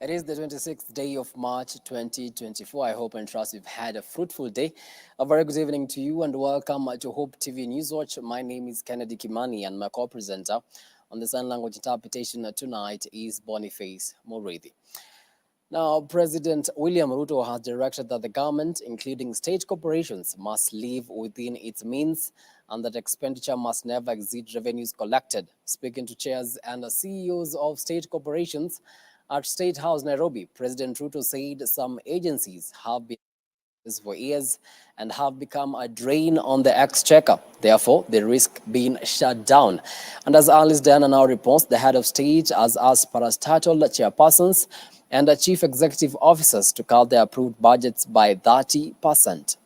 It is the 26th day of March 2024. I hope and trust you've had a fruitful day. A very good evening to you and welcome to Hope TV Newswatch. My name is Kimani and my co-presenter on the sign language interpretation tonight is Boniface Murithi. Now, President William Ruto has directed that the government, including state corporations, must live within its means and that expenditure must never exceed revenues collected. Speaking to chairs and CEOs of state corporations at State House, Nairobi, President Ruto said some agencies have been for years and have become a drain on the exchequer. Therefore, they risk being shut down. And as Alice Diana now reports, the head of state has asked parastatal chairpersons and the chief executive officers to cut their approved budgets by 30%.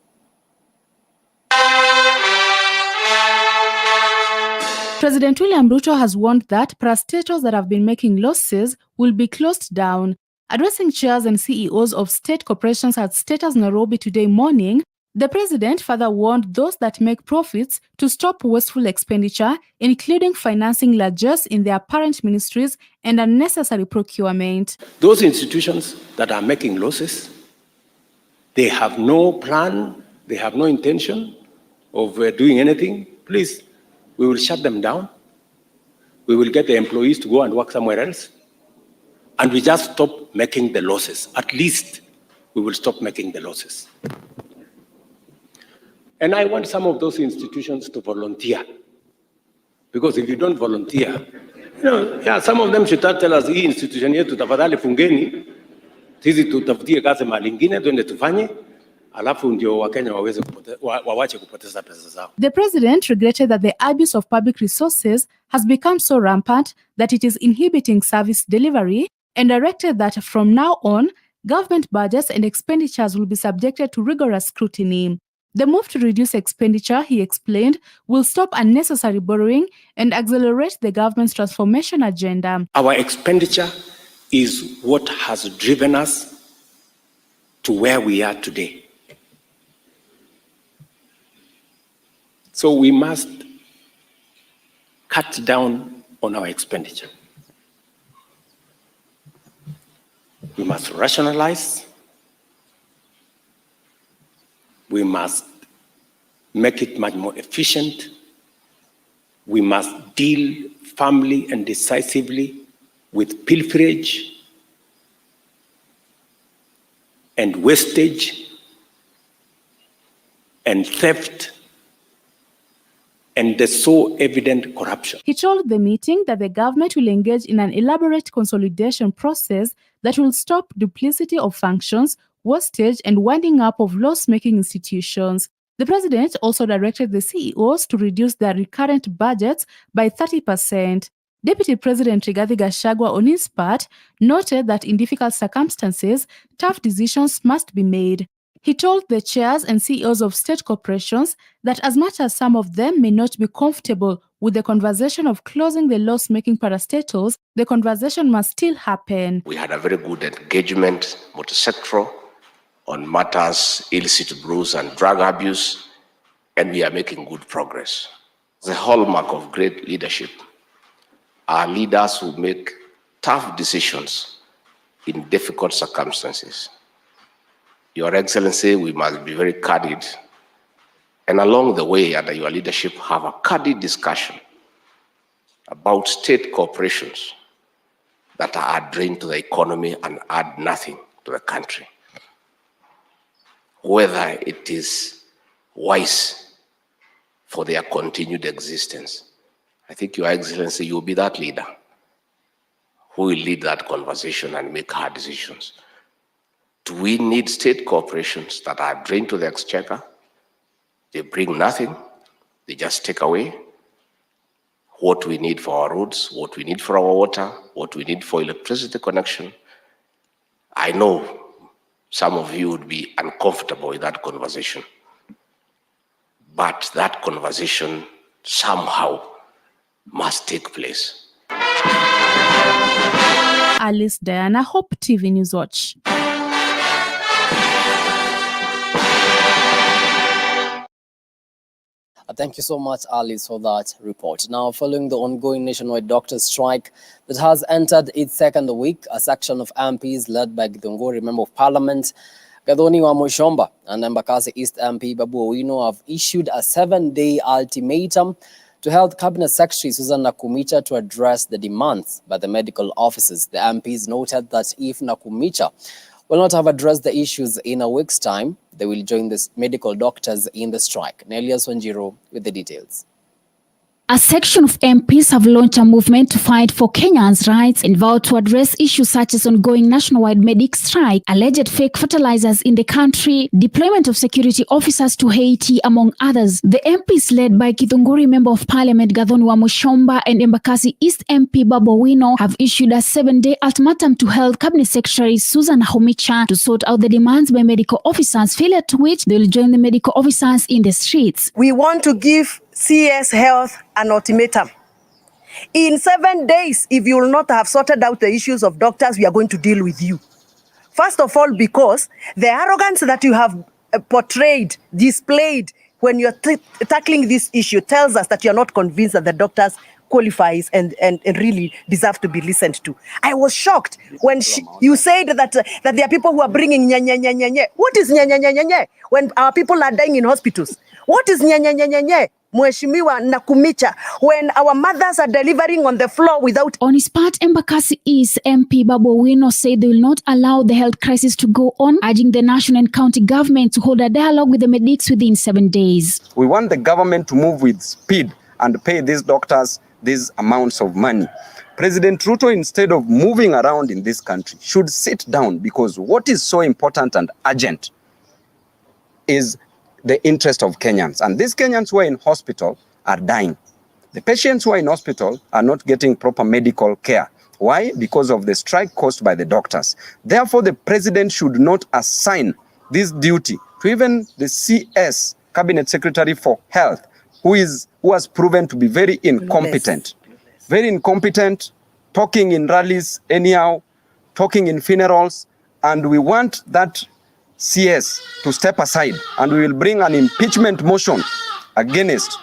President William Ruto has warned that parastatals that have been making losses will be closed down. Addressing chairs and CEOs of state corporations at State House Nairobi today morning, the president further warned those that make profits to stop wasteful expenditure, including financing largesse in their parent ministries and unnecessary procurement. Those institutions that are making losses, they have no plan, they have no intention of doing anything. Please, we will shut them down. We will get the employees to go and work somewhere else. And we just stop making the losses. At least we will stop making the losses. And I want some of those institutions to volunteer. Because if you don't volunteer, some of them should tell us, hii institution yetu tafadhali fungeni, sisi tutafutie kazi mahali ingine, tuende tufanye, alafu ndio Wakenya wawache kupoteza pesa zao. The president regretted that the abuse of public resources has become so rampant that it is inhibiting service delivery and directed that from now on, government budgets and expenditures will be subjected to rigorous scrutiny. The move to reduce expenditure, he explained, will stop unnecessary borrowing and accelerate the government's transformation agenda. Our expenditure is what has driven us to where we are today. So we must cut down on our expenditure. We must rationalize. We must make it much more efficient. We must deal firmly and decisively with pilferage and wastage and theft and the so evident corruption. He told the meeting that the government will engage in an elaborate consolidation process that will stop duplicity of functions, wastage, and winding up of loss-making institutions. The president also directed the CEOs to reduce their recurrent budgets by 30%. Deputy President Rigathi Gachagua, on his part, noted that in difficult circumstances, tough decisions must be made. He told the chairs and CEOs of state corporations that as much as some of them may not be comfortable with the conversation of closing the loss-making parastatals, the conversation must still happen. We had a very good engagement, multi-sectoral, on matters illicit brews and drug abuse, and we are making good progress. The hallmark of great leadership are leaders who make tough decisions in difficult circumstances. Your Excellency, we must be very candid, and along the way, under your leadership, have a candid discussion about state corporations that are a drain to the economy and add nothing to the country. Whether it is wise for their continued existence. I think, Your Excellency, you will be that leader who will lead that conversation and make hard decisions. Do we need state corporations that are drained to the exchequer? They bring nothing, they just take away what we need for our roads, what we need for our water, what we need for electricity connection. I know some of you would be uncomfortable with that conversation, but that conversation somehow must take place. Alice Diana, Hope TV Newswatch. Thank you so much, Alice, for that report. Now, following the ongoing nationwide doctors' strike that has entered its second week, a section of MPs led by Githunguri Member of Parliament, Gathoni wa Mushomba, and Embakasi East MP Babu Owino have issued a 7-day ultimatum to Health Cabinet Secretary Susan Nakumicha to address the demands by the medical officers. The MPs noted that if Nakumicha will not have addressed the issues in a week's time, they will join the medical doctors in the strike. Nelias Wanjiro with the details. A section of MPs have launched a movement to fight for Kenyans' rights and vow to address issues such as ongoing nationwide medic strike, alleged fake fertilizers in the country, deployment of security officers to Haiti, among others. The MPs led by Githunguri Member of Parliament Gathoni wa Mushomba and Embakasi East MP Babu Owino have issued a 7-day ultimatum to Health Cabinet Secretary Susan Nakumicha to sort out the demands by medical officers, failure to which they will join the medical officers in the streets. We want to give CS Health an ultimatum. In 7 days, if you will not have sorted out the issues of doctors, we are going to deal with you. First of all, because the arrogance that you have portrayed, displayed when you're tackling this issue tells us that you're not convinced that the doctors qualifies and really deserve to be listened to. I was shocked when you said that there are people who are bringing nye, nye, nye, nye, nye. What is nye, nye, nye, nye, nye? When our people are dying in hospitals? What is nye, nye, nye, nye, nye? Mheshimiwa Nakumicha, when our mothers are delivering on the floor without... On his part, Embakasi East MP Babu Owino said they will not allow the health crisis to go on, urging the national and county government to hold a dialogue with the medics within 7 days. We want the government to move with speed and pay these doctors these amounts of money. President Ruto, instead of moving around in this country, should sit down, because what is so important and urgent is the interest of Kenyans. And these Kenyans who are in hospital are dying. The patients who are in hospital are not getting proper medical care. Why? Because of the strike caused by the doctors. Therefore, the president should not assign this duty to even the CS, Cabinet Secretary for Health, who has proven to be very incompetent. Very incompetent, talking in rallies anyhow, talking in funerals, and we want that CS to step aside, and we will bring an impeachment motion against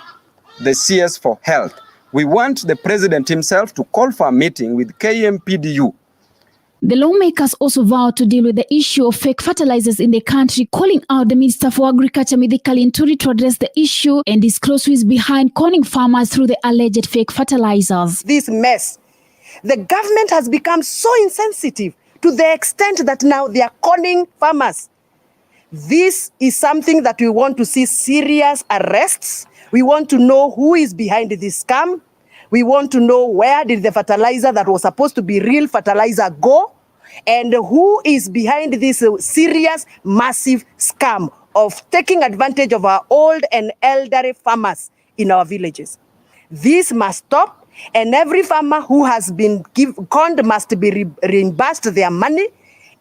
the CS for Health. We want the president himself to call for a meeting with KMPDU. The lawmakers also vowed to deal with the issue of fake fertilizers in the country, calling out the Minister for Agriculture, Mithika Linturi, to address the issue and disclose who is behind conning farmers through the alleged fake fertilizers. This mess, the government has become so insensitive to the extent that now they are conning farmers. This is something that we want to see serious arrests. We want to know who is behind this scam. We want to know where did the fertilizer that was supposed to be real fertilizer go, and who is behind this serious, massive scam of taking advantage of our old and elderly farmers in our villages. This must stop, and every farmer who has been conned must be reimbursed their money.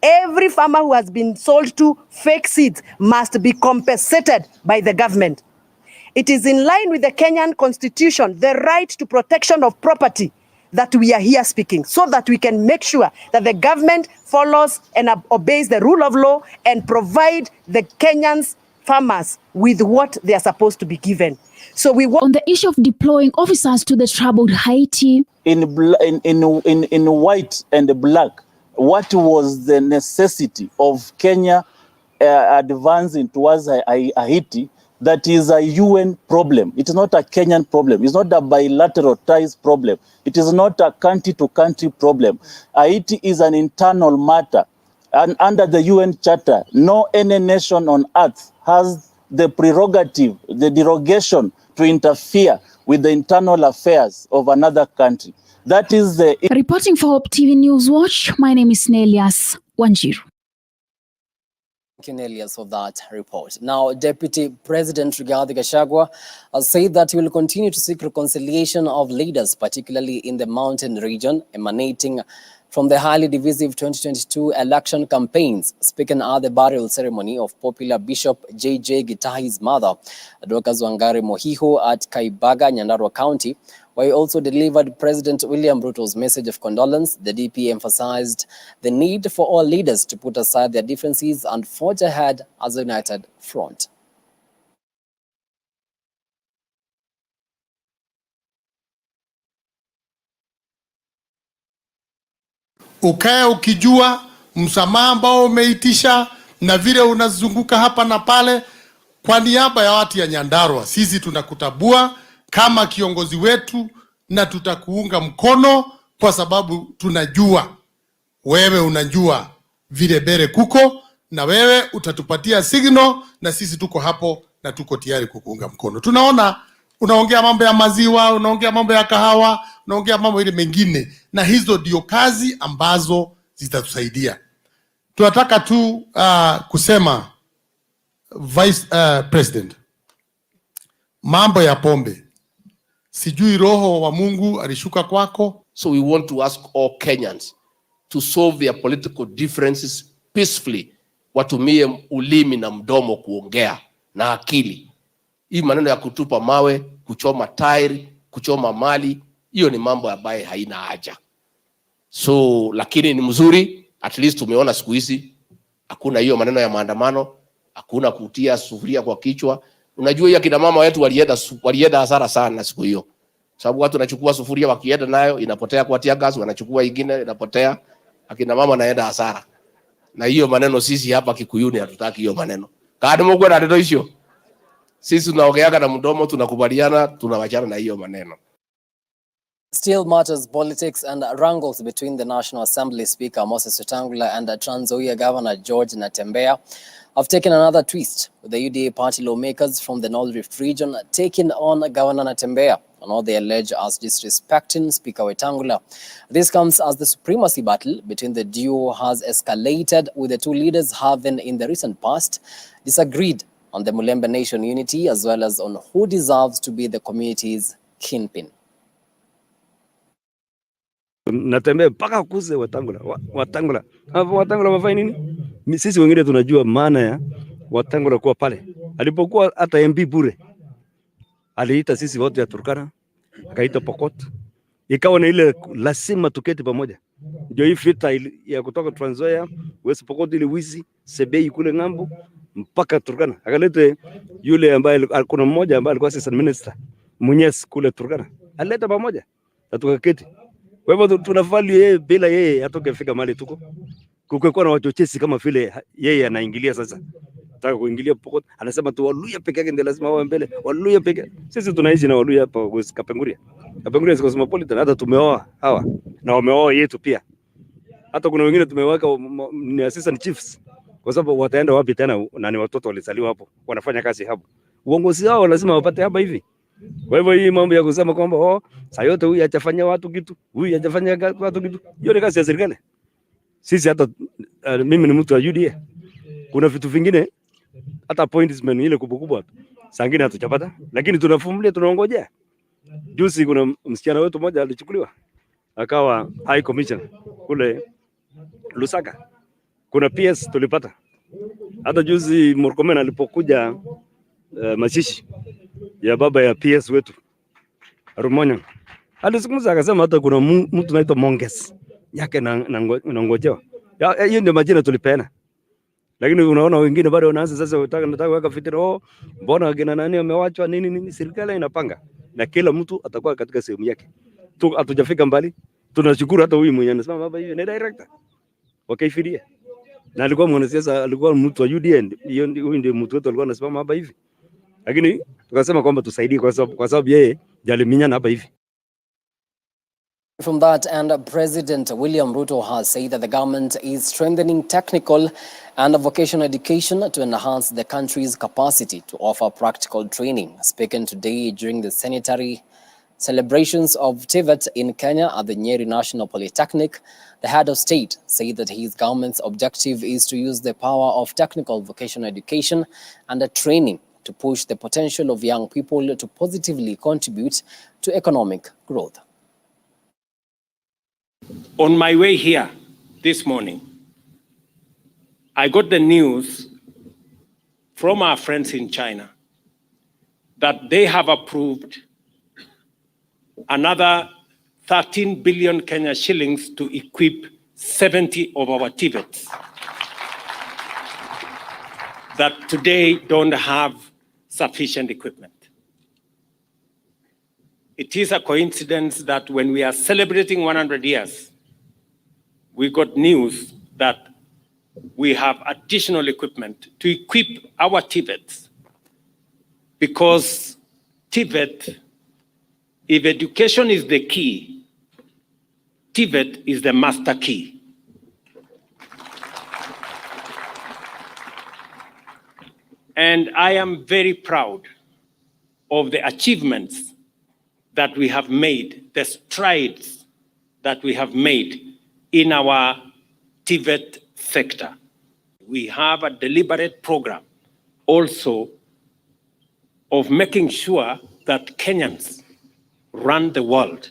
Every farmer who has been sold to fake seeds must be compensated by the government. It is in line with the Kenyan Constitution, the right to protection of property, that we are here speaking, so that we can make sure that the government follows and obeys the rule of law and provide the Kenyans farmers with what they are supposed to be given. So we want... On the issue of deploying officers to the troubled Haiti, in white and black, what was the necessity of Kenya advancing towards Haiti? That is a UN problem. It is not a Kenyan problem. It's not a bilateral ties problem. It is not a country-to-country problem. Haiti is an internal matter. And under the UN Charter, no any nation on earth has the prerogative, the derogation to interfere with the internal affairs of another country. That is the... Reporting for Hope TV Newswatch, my name is Nelias Wanjiru. Thank you, Nelias, for that report. Now, Deputy President Rigathi Gachagua has said that he will continue to seek reconciliation of leaders, particularly in the mountain region, emanating from the highly divisive 2022 election campaigns. Speaking at the burial ceremony of popular Bishop J.J. Gitahi's mother, Dorcas Wangari Mohiho at Kaibaga, Nyandarua County, where he also delivered President William Ruto's message of condolence, the DP emphasized the need for all leaders to put aside their differences and forge ahead as a united front. Ukae ukijua msamaha ambao umeitisha na vile unazunguka hapa na pale. Kwa niaba ya watu ya Nyandarua, sisi tunakutabua kama kiongozi wetu na tutakuunga mkono, kwa sababu tunajua wewe unajua vile bere kuko, na wewe utatupatia signal, na sisi tuko hapo na tuko tayari kukuunga mkono. Tunaona unaongea mambo ya maziwa, unaongea mambo ya kahawa, unaongea mambo ile mengine, na hizo ndio kazi ambazo zitatusaidia. Tunataka tu kusema Vice President, mambo ya pombe, sijui roho wa Mungu alishuka kwako. So we want to ask all Kenyans to solve their political differences peacefully. Watumie ulimi na mdomo kuongea na akili. Hii maneno ya kutupa mawe, kuchoma tairi, kuchoma mali, hiyo ni mambo ambayo haina haja. So lakini ni mzuri, at least tumeona siku hizi hakuna hiyo maneno ya maandamano, hakuna kutia sufuria kwa kichwa. Unajua ya kina mama wetu walienda hasara sana siku hiyo. Sababu watu wanachukua sufuria wakienda nayo inapotea kwa tia gas, wanachukua ingine inapotea, akina mama naenda hasara. Na hiyo maneno sisi hapa Kikuyuni hatutaki hiyo maneno. Kadi Mungu na ndio hiyo. Sisi tunaongeaga na mdomo, tunakubaliana, tunawachana na hiyo maneno. Still matters politics and wrangles between the National Assembly Speaker Moses Wetangula and Trans Nzoia Governor George Natembeya have taken another twist, with the UDA party lawmakers from the North Rift region taking on Governor Natembeya on all they allege as disrespecting Speaker Wetangula. This comes as the supremacy battle between the duo has escalated, with the two leaders having in the recent past disagreed on the Mulembe Nation unity as well as on who deserves to be the community's kingpin. Natembeya mpaka kuze Wetangula wafanya nini? Sisi wengine tunajua maana ya Wetangula kuwa pale. Alipokuwa hata MP bure, aliita sisi wote ya Turkana, akaita Pokot, ikawa na ile lazima tuketi pamoja. Ndio hii vita ya kutoka Trans Nzoia, West Pokot, ile wizi Sebei kule ngambo mpaka Turkana. Akalete yule ambaye kuna mmoja ambaye alikuwa assistant minister Munyes kule Turkana, alileta pamoja na tukaketi. Kwa hivyo tunafali yeye, bila yeye hatungefika mahali tuko. Kukekuwa na wachochezi kama vile yeye anaingilia sasa. Nataka kuingilia Pokot, anasema tu Waluya peke yake ndio lazima wawe mbele. Waluya peke. Sisi tunaishi na Waluya hapa Kapenguria. Kapenguria is cosmopolitan, hata tumeoa hawa na wameoa yetu pia. Hata kuna wengine tumeweka ni assistant chiefs. Kwa sababu wataenda wapi tena, na ni watoto walizaliwa hapo, wanafanya kazi hapo. Uongozi wao lazima wapate hapa hivi. Kwa hivyo hii mambo ya kusema kwamba saa yote huyu hajafanya watu kitu, huyu hajafanya watu kitu, hiyo ni kazi ya serikali. Sisi hata mimi ni mtu wa UDA. Kuna vitu vingine hata appointment ile kubwa sangine hatujapata, lakini tunafumilia, tunaongojea. Juzi kuna msichana wetu mmoja alichukuliwa akawa high commissioner kule Lusaka. Kuna PS tulipata. Hata juzi Murkomen alipokuja mazishi ya baba ya PS wetu Rumonyo, alizungumza akasema hata kuna mtu anaitwa Monges yake na ngojewa. Hiyo ndio majina tulipeana. Lakini unaona wengine bado wanaanza sasa nataka kuweka fitina, mbona wageni nani wamewachwa nini. Serikali inapanga na kila mtu atakuwa katika sehemu yake. Hatujafika mbali. Tunashukuru hata huyu mwenye anasema baba hiyo ni director wakaifidia. Na alikuwa mwanasiasa, alikuwa mtu wa UDA, huyu ndio mtu wetu alikuwa anasimama hapa hivi. Lakini tukasema kwamba tusaidie kwa sababu yeye jaliminyana hapa hivi. From that, and President William Ruto has said that the government is strengthening technical and vocational education to enhance the country's capacity to offer practical training. Speaking today during the centenary celebrations of TVET in Kenya at the Nyeri National Polytechnic, the head of state said that his government's objective is to use the power of technical vocational education and training to push the potential of young people to positively contribute to economic growth. On my way here this morning, I got the news from our friends in China that they have approved another 13 billion Kenya shillings to equip 70 of our TVETs that today don't have sufficient equipment. It is a coincidence that when we are celebrating 100 years, we got news that we have additional equipment to equip our TVETs, because TVET, if education is the key, TVET is the master key. And I am very proud of the achievements that we have made, the strides that we have made in our TVET sector. We have a deliberate program also of making sure that Kenyans run the world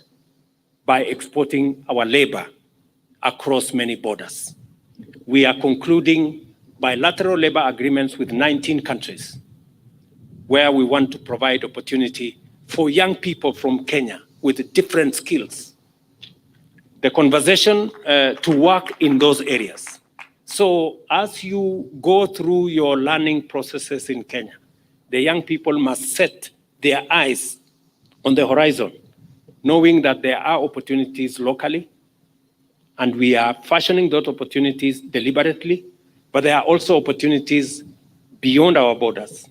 by exporting our labor across many borders. We are concluding bilateral labor agreements with 19 countries where we want to provide opportunity for young people from Kenya with different skills, the conversation to work in those areas. So as you go through your learning processes in Kenya, the young people must set their eyes on the horizon, knowing that there are opportunities locally, and we are fashioning those opportunities deliberately, but there are also opportunities beyond our borders.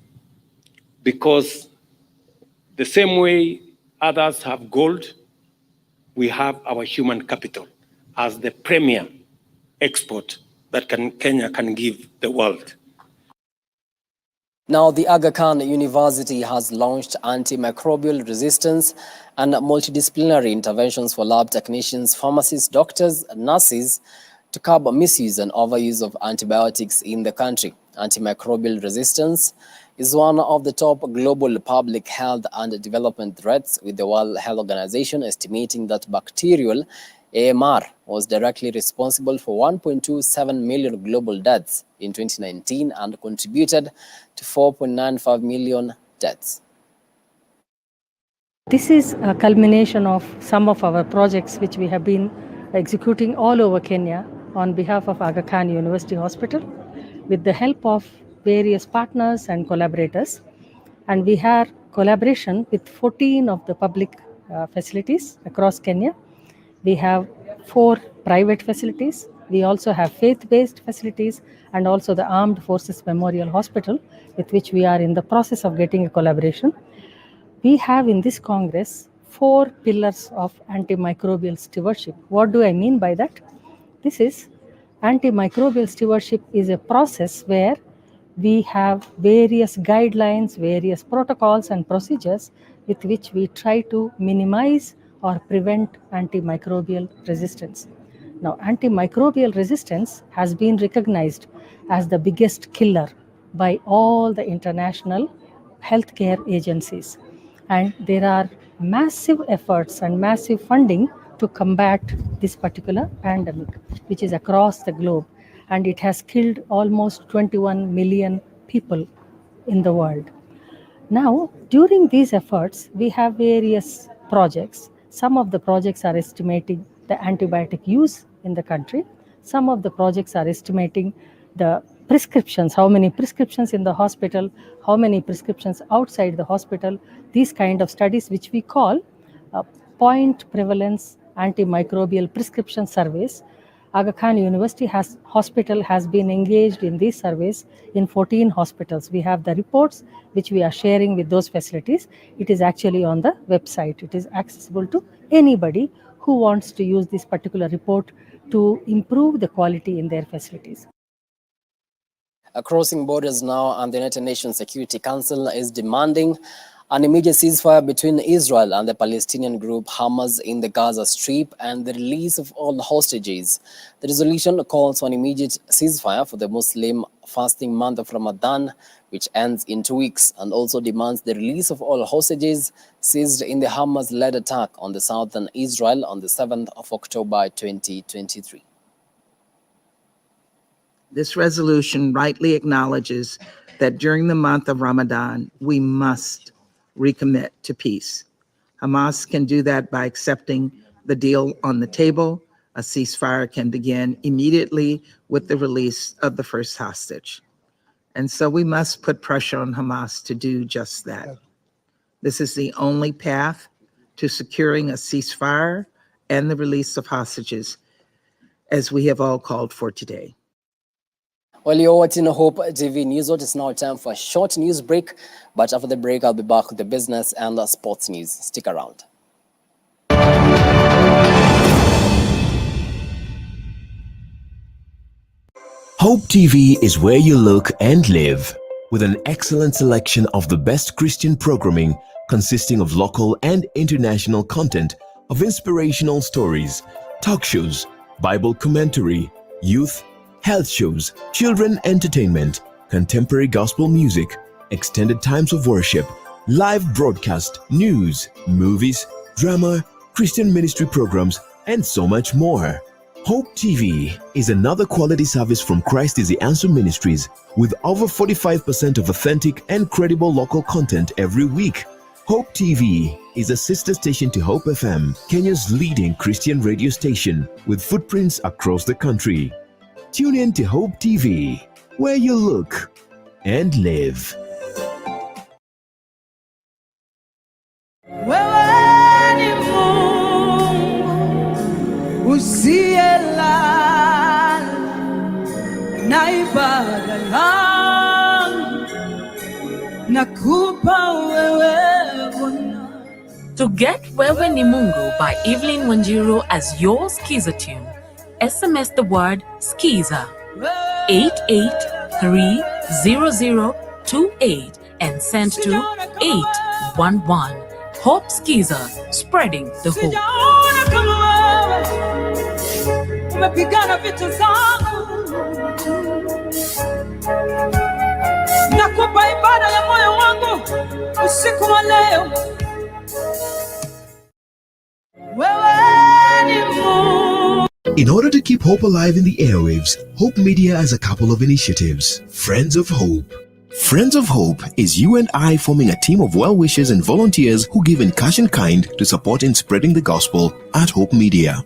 Because the same way others have gold, we have our human capital as the premier export that Kenya can give the world. Now, the Aga Khan University has launched antimicrobial resistance and multidisciplinary interventions for lab technicians, pharmacists, doctors, nurses to curb misuse and overuse of antibiotics in the country. Antimicrobial resistance is one of the top global public health and development threats, with the World Health Organization estimating that bacterial AMR was directly responsible for 1.27 million global deaths in 2019 and contributed to 4.95 million deaths. This is a culmination of some of our projects which we have been executing all over Kenya on behalf of Aga Khan University Hospital with the help of various partners and collaborators. And we have collaboration with 14 of the public facilities across Kenya. We have 4 private facilities. We also have faith-based facilities and also the Armed Forces Memorial Hospital, with which we are in the process of getting a collaboration. We have in this Congress 4 pillars of antimicrobial stewardship. What do I mean by that? This is antimicrobial stewardship is a process where we have various guidelines, various protocols and procedures with which we try to minimize or prevent antimicrobial resistance. Now, antimicrobial resistance has been recognized as the biggest killer by all the international healthcare agencies. And there are massive efforts and massive funding to combat this particular pandemic, which is across the globe. And it has killed almost 21 million people in the world. Now, during these efforts, we have various projects. Some of the projects are estimating the antibiotic use in the country. Some of the projects are estimating the prescriptions, how many prescriptions in the hospital, how many prescriptions outside the hospital, these kind of studies which we call point prevalence antimicrobial prescription surveys. Aga Khan University Hospital has been engaged in these surveys in 14 hospitals. We have the reports which we are sharing with those facilities. It is actually on the website. It is accessible to anybody who wants to use this particular report to improve the quality in their facilities. Crossing borders now, and the United Nations Security Council is demanding an immediate ceasefire between Israel and the Palestinian group Hamas in the Gaza Strip and the release of all hostages. The resolution calls for an immediate ceasefire for the Muslim fasting month of Ramadan, which ends in 2 weeks, and also demands the release of all hostages seized in the Hamas-led attack on the southern Israel on the 7th of October 2023. This resolution rightly acknowledges that during the month of Ramadan, we must recommit to peace. Hamas can do that by accepting the deal on the table. A ceasefire can begin immediately with the release of the first hostage. And so we must put pressure on Hamas to do just that. This is the only path to securing a ceasefire and the release of hostages. as we have all called for today. Well, you're watching Hope TV News. It's now time for a short news break. But after the break, I'll be back with the business and the sports news. Stick around. Hope TV is where you look and live, with an excellent selection of the best Christian programming consisting of local and international content, of inspirational stories, talk shows, Bible commentary, youth, health shows, children entertainment, contemporary gospel music, extended times of worship, live broadcast, news, movies, drama, Christian ministry programs, and so much more. Hope TV is another quality service from Christ is the Answer Ministries, with over 45% of authentic and credible local content every week. Hope TV is a sister station to Hope FM, Kenya's leading Christian radio station, with footprints across the country. Tune in to Hope TV, where you look and live. To get Wewe ni Mungu by Evelyn Wanjiru as your Skiza tune, SMS the word Skiza 88300028 and send to 811. Hope Skiza, spreading the hope. Nakupa ibada ya moyo wangu usiku wa leo. In order to keep hope alive in the airwaves, Hope Media has a couple of initiatives. Friends of Hope. Friends of Hope is you and I forming a team of well-wishers and volunteers who give in cash and kind to support in spreading the gospel at Hope Media.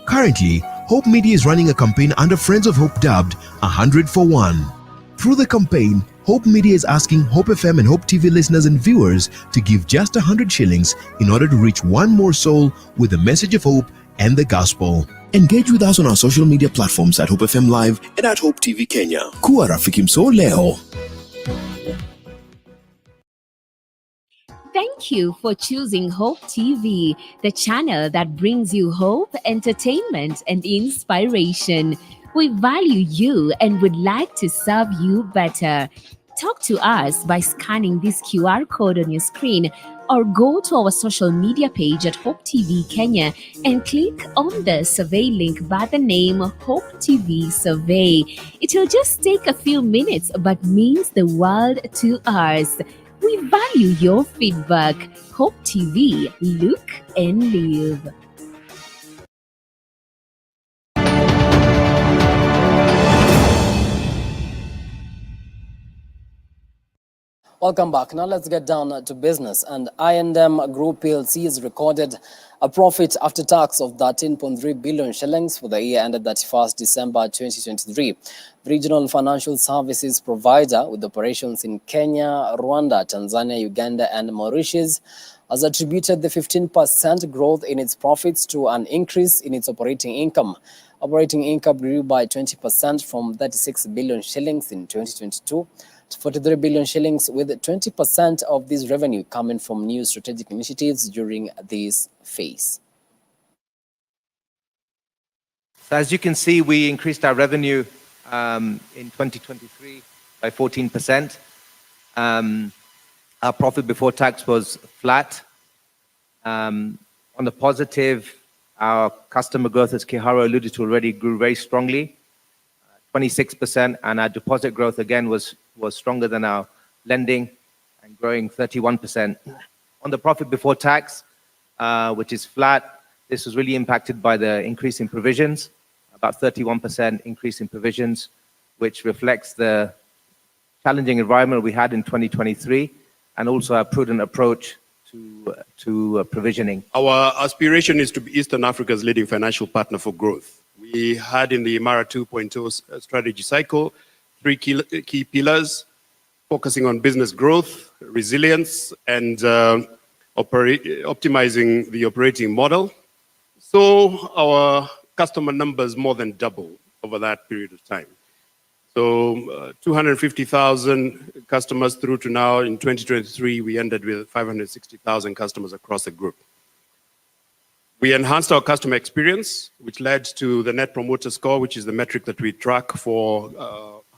Currently, Hope Media is running a campaign under Friends of Hope dubbed 100 for 1. Through the campaign, Hope Media is asking Hope FM and Hope TV listeners and viewers to give just 100 shillings in order to reach one more soul with the message of hope and the gospel. Engage with us on our social media platforms at Hope FM Live and at Hope TV Kenya. Kuwa rafiki mso leo. Thank you for choosing Hope TV, the channel that brings you hope, entertainment, and inspiration. We value you and would like to serve you better. Talk to us by scanning this QR code on your screen or go to our social media page at Hope TV Kenya and click on the survey link by the name Hope TV Survey. It will just take a few minutes but means the world to us. We value your feedback. Hope TV, look and live. Welcome back. Now let's get down to business. And I&M Group PLC has recorded a profit after tax of 13.3 billion shillings for the year ended 31st December 2023. The regional financial services provider with operations in Kenya, Rwanda, Tanzania, Uganda, and Mauritius has attributed the 15% growth in its profits to an increase in its operating income. Operating income grew by 20% from 36 billion shillings in 2022 to 43 billion shillings, with 20% of this revenue coming from new strategic initiatives during this phase. So as you can see, we increased our revenue in 2023 by 14%. Our profit before tax was flat. On the positive, our customer growth, as Kihara alluded to already, grew very strongly, 26%, and our deposit growth again was stronger than our lending and growing 31%. On the profit before tax, which is flat, this was really impacted by the increase in provisions, about 31% increase in provisions, which reflects the challenging environment we had in 2023 and also our prudent approach to provisioning. Our aspiration is to be Eastern Africa's leading financial partner for growth. We had in the Marh 2.0 strategy cycle 3 key pillars, focusing on business growth, resilience, and optimizing the operating model. So our customer numbers more than double over that period of time. So 250,000 customers through to now. In 2023, we ended with 560,000 customers across the group. We enhanced our customer experience, which led to the Net Promoter Score, which is the metric that we track for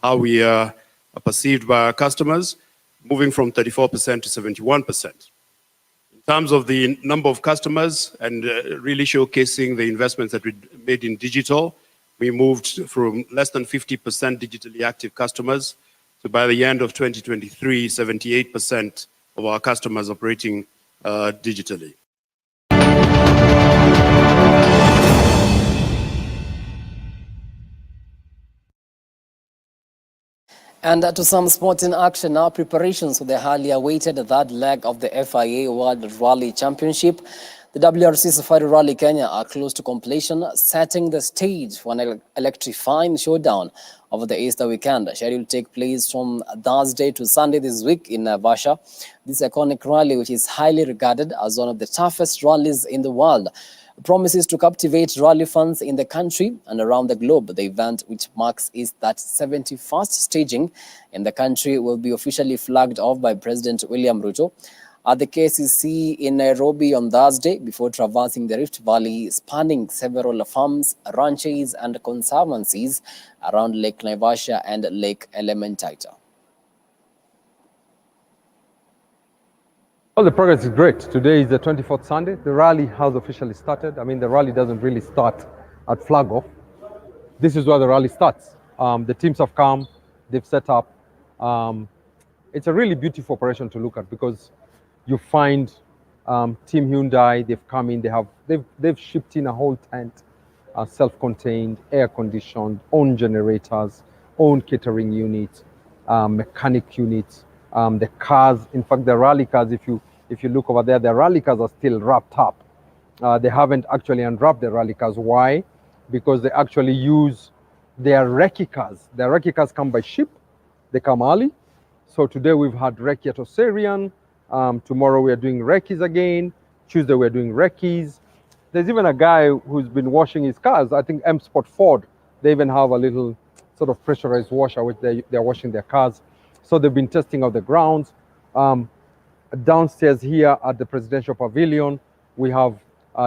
how we are perceived by our customers, moving from 34% to 71%. In terms of the number of customers and really showcasing the investments that we made in digital, we moved from less than 50% digitally active customers to, by the end of 2023, 78% of our customers operating digitally. And to some sports in action now, preparations for the highly awaited third leg of the FIA World Rally Championship. The WRC Safari Rally Kenya are close to completion, setting the stage for an electrifying showdown over the Easter weekend. Scheduled to take place from Thursday to Sunday this week in Naivasha. This iconic rally, which is highly regarded as one of the toughest rallies in the world, promises to captivate rally fans in the country and around the globe. The event, which marks its 71st staging in the country, will be officially flagged off by President William Ruto at the KCC in Nairobi on Thursday before traversing the Rift Valley, spanning several farms, ranches and conservancies around Lake Naivasha and Lake Elementaita. Well, the progress is great. Today is the 24th Sunday. The rally has officially started. I mean, the rally doesn't really start at flag off. This is where the rally starts. The teams have come, they've set up. It's a really beautiful operation to look at because you find Team Hyundai, they've come in, they've shipped in a whole tent, self-contained, air-conditioned, own generators, own catering units, mechanic units, the cars. In fact, the rally cars, if you look over there, the rally cars are still wrapped up. They haven't actually unwrapped the rally cars. Why? Because they actually use their recce cars. The recce cars come by ship. They come early. So today we've had recce at Oserian. Tomorrow we are doing recces again. Tuesday we're doing recces. There's even a guy who's been washing his cars. I think M Sport Ford, they even have a little sort of pressurized washer which they're washing their cars. So they've been testing out the grounds. Downstairs here at the Presidential Pavilion, we have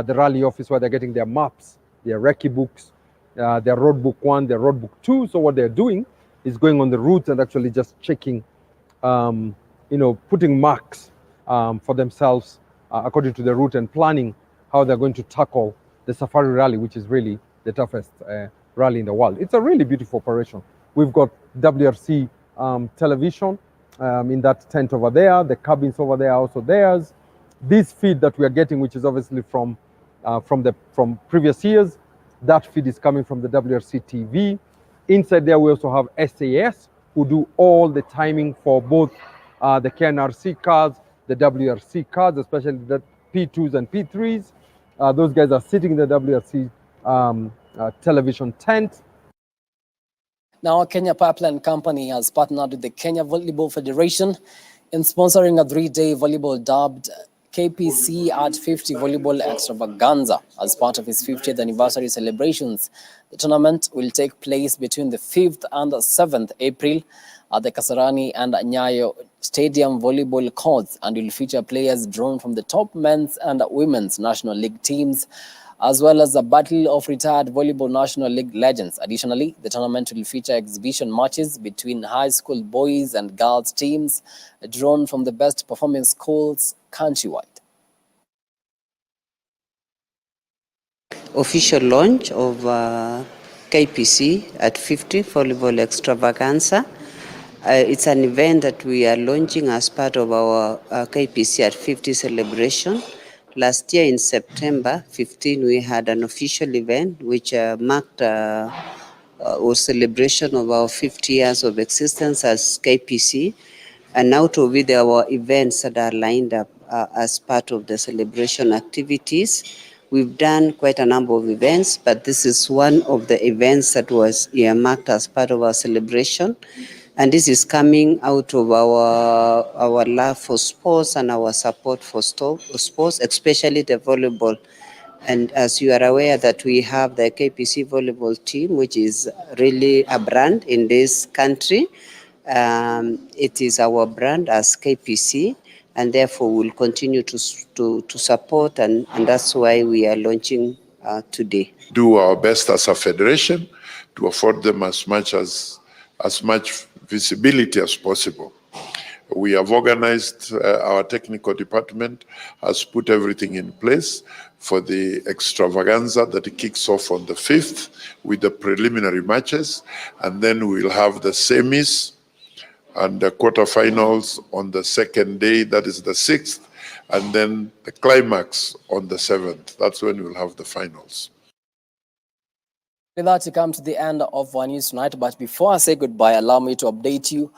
the rally office where they're getting their maps, their recce books, their road book 1, their road book 2. So what they're doing is going on the routes and actually just checking, putting marks for themselves according to the route and planning how they're going to tackle the Safari Rally, which is really the toughest rally in the world. It's a really beautiful operation. We've got WRC television in that tent over there. The cabins over there are also theirs. This feed that we are getting, which is obviously from previous years, that feed is coming from the WRC TV. Inside there, we also have SAS, who do all the timing for both the KNRC cars, the WRC cars, especially the P2s and P3s. Those guys are sitting in the WRC television tent. Now, Kenya Pipeline Company has partnered with the Kenya Volleyball Federation in sponsoring a 3-day volleyball dubbed KPC at 50 Volleyball Extravaganza as part of its 50th anniversary celebrations. The tournament will take place between the 5th and 7th April at the Kasarani and Nyayo Stadium volleyball courts and will feature players drawn from the top men's and women's National League teams, as well as the battle of retired Volleyball National League legends. Additionally, the tournament will feature exhibition matches between high school boys and girls teams drawn from the best performing schools countrywide. Official launch of KPC at 50 Volleyball Extravaganza. It's an event that we are launching as part of our KPC at 50 celebration. Last year in September 15, we had an official event which marked a celebration of our 50 years of existence as KPC. And out of it, there were events that are lined up as part of the celebration activities. We've done quite a number of events, but this is one of the events that was earmarked as part of our celebration. And this is coming out of our love for sports and our support for sports, especially the volleyball. And as you are aware that we have the KPC volleyball team, which is really a brand in this country. It is our brand as KPC, and therefore we'll continue to support, and that's why we are launching today. Do our best as a federation to afford them as much visibility as possible. We have organized, our technical department has put everything in place for the extravaganza that kicks off on the 5th with the preliminary matches, and then we'll have the semis and the quarterfinals on the second day, that is the 6th, and then the climax on the 7th. That's when we'll have the finals. With that, we come to the end of our news tonight. But before I say goodbye, allow me to update you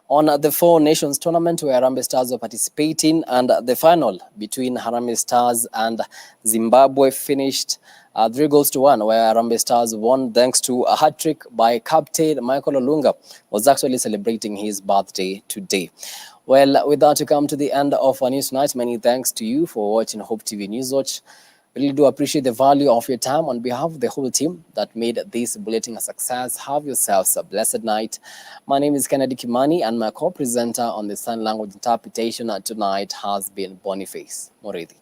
on the Four Nations tournament where Harambee Stars were participating, and the final between Harambee Stars and Zimbabwe finished 3-1, where Harambee Stars won thanks to a hat-trick by captain Michael Olunga, who was actually celebrating his birthday today. Well, with that, we come to the end of our news tonight. Many thanks to you for watching Hope TV Newswatch. Really do appreciate the value of your time. On behalf of the whole team that made this bulletin a success, have yourselves a blessed night. My name is Kennedy Kimani, and my co-presenter on the sign language interpretation tonight has been Boniface Moredi.